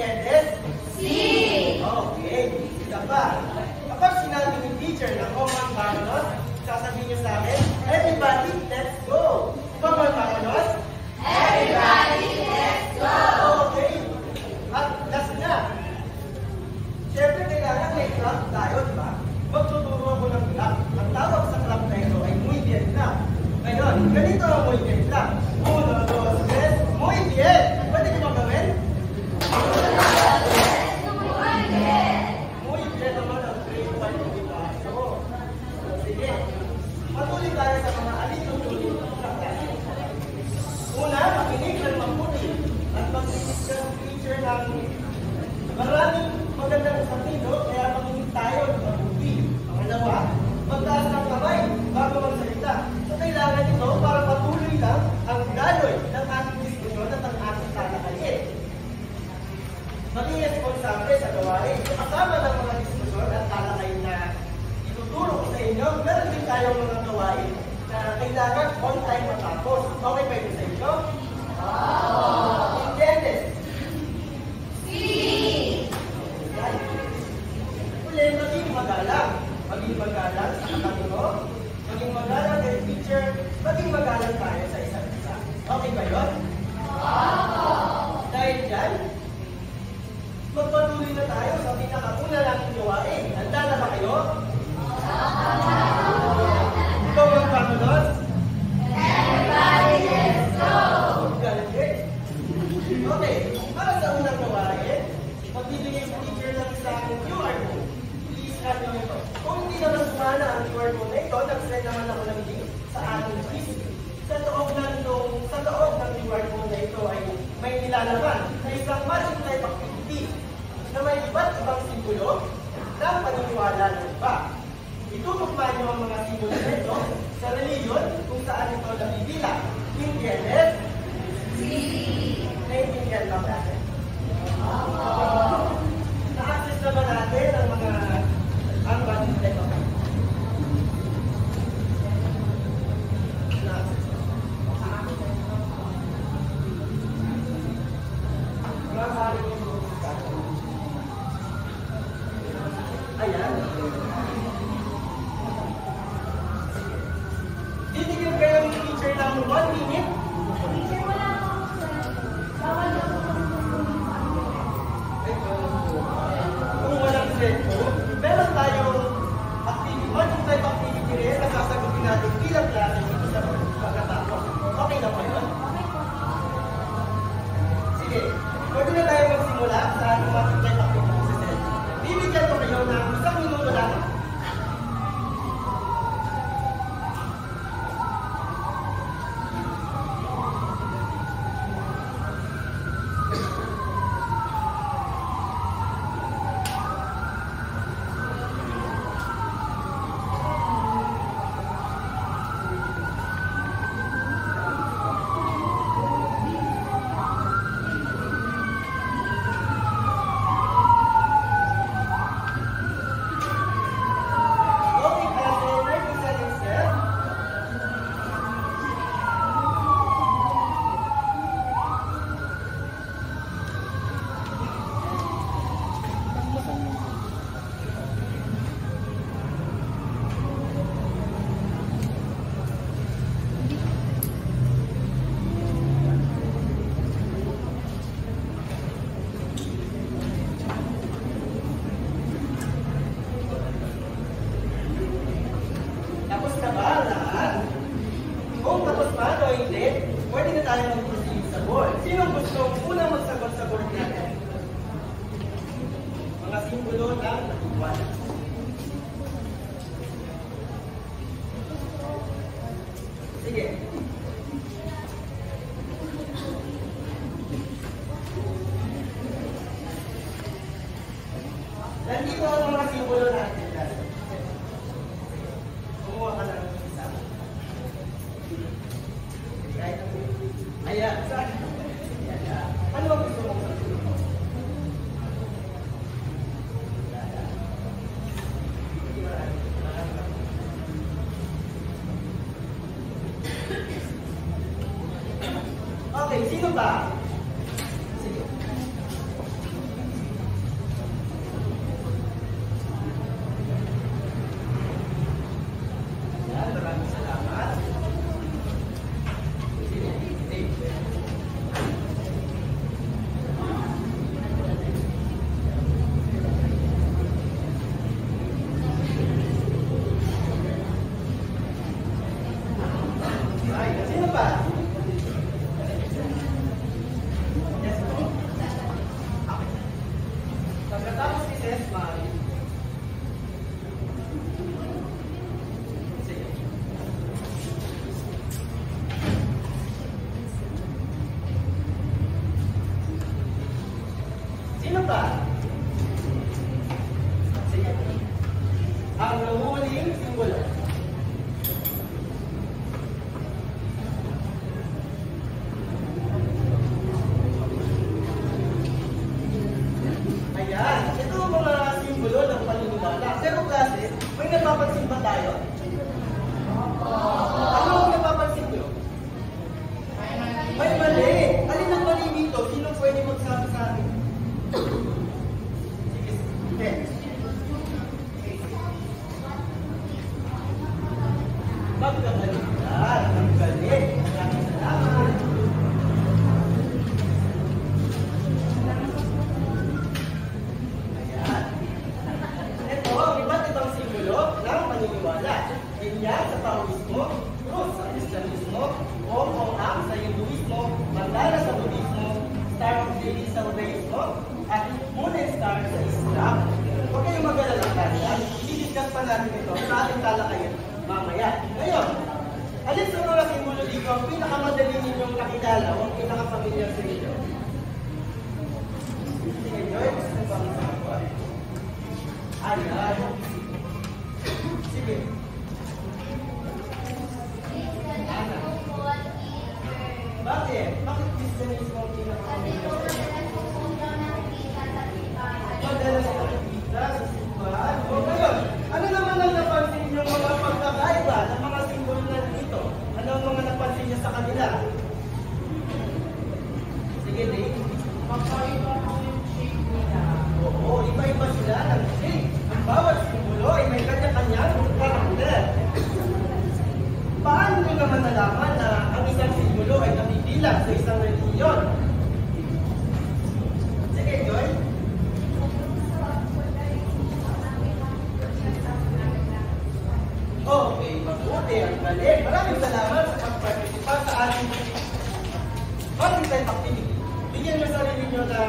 entiendes? Si! Okay, isa pa. Kapag sinabi ni teacher na common vamonos, sasabihin niyo sa akin, everybody, let's go! Common vamonos? Everybody, let's go! Okay. At last na. Siyempre, kailangan may club tayo, di ba? Magtuturo ako ng club. Ang tawag sa club na ito ay muy bien club. Ngayon, ganito ang muy bien club. 1, 2, 3, muy bien! Pwede niyo magawin? Muy bien naman ang grade 1 ng ibaso. Sige. Patuloy tayo sa mga alin-tuloy sa klase. Una, makinig ng mabuti at mag-isip ka ng teacher ng maraming magandang sabihin, kaya makinig tayo ng mabuti. Pangalawa, magtaas ng kamay bago magsalita. So, kailangan ito para patuloy lang ang ganoy ng ating diskusyon at ang ating talakayin. Maging responsable sa gawain. Kasama ng mga diskusyon at talakayin na ituturo ko sa inyo, meron din tayong mga gawain na kailangan on time matapos. Okay ba ito sa inyo? Entiendes? Si! Uli, maging magalang. Maging magalang sa katulong, maging magalang kay teacher, maging magalang tayo sa isa't isa. Okay ba yun? Dahil dyan, magpatuloy na tayo sa pinakauna nating gawain. Handa na ba kayo? Ikaw ang pamunod? Everybody, let's go! Galing. Okay, para sa unang gawain, magbibigay sa teacher ng isang QR code. Please add nyo ito. Kung hindi naman sumana ang QR code na ito, nag-send naman ako ng link sa ating quiz. Sa loob ng QR code na ito ay may nilalaman na isang magic type activity na may iba't ibang simbolo ng paniniwala ng iba. Itutukpan niyo ang mga simbolo nito sa reliyon kung saan ito nabibilang. Entiendes? Si! Naiintindihan ba natin? Na-access na ba natin ang mga magic type activity? Ayan. Titigil kayo ng teacher ng 1 minute. Teacher, wala ako. Bawal ako. Kung walang cellphone, meron tayong activity, magic type activity rin na sasagutin natin bilang klase dito sa pagkatapos. Okay na ba yun? Sige, pwede na tayo magsimula sa magic type activity sa cellphone. Bibigyan ko kayo ng 1 minuto lang. Sige. Nandito ang mga simbolo natin. Kumuha ka ng isa. Ayan. Ano ang gusto mo? Okay, sino ba? Sige. Pagkatapos i-test, maaari. Sige. Sino pa? Sige. Ang nanguhuling simbolo. Ayan. Ito ang mga simbolo ng paniniwala. Pero klase, may napapansin ba tayo? Ano ang napapansin nyo? May mali. Alin ang mali dito? Sino pwede magsabi sa akin? Sige. Magkagaling. Magkagaling. Maraming salamat. Ayan. Ito ang iba't ibang simbolo ng paniniwala. Ganyan sa Taoismo, Cruz sa Kristyanismo, Om sa Hinduismo, Mandala sa Budismo, Star of David sa Judaismo, at Moon and Star sa Islam. Huwag kayong mag-alala kanya. I-discuss pa natin ito sa ating talakayan mamaya. Ngayon, alin sa mga simbolo dito ang pinakamadali ninyong kakilala o ang pinakapamilyar sa inyo? Sige, Joy. Gusto mo ba ang sasawa? Ayan. Sige. Ana. Bakit? Bakit Kristyanismo ang pinakapamilyar sa inyo? Madalas nakikita sa simbahan. O ngayon, ano naman ang napansin niyo mga pagkakaiba ng mga simbolo na dito? Ano ang mga napansin niyo sa kanila? Sige, Dave. Magkaiba ang shape nila. Oo, iba-iba sila ng shape. Ang bawat simbolo ay may kanya-kanyang karakter. Paano niyo naman nalaman na ang isang simbolo ay nabibilang sa isang reliyon? Sige, Joy. Okay, mabuti ang galing. Maraming salamat sa pagpartisipa sa ating Valentine activity. Bigyan niyo sarili niyo na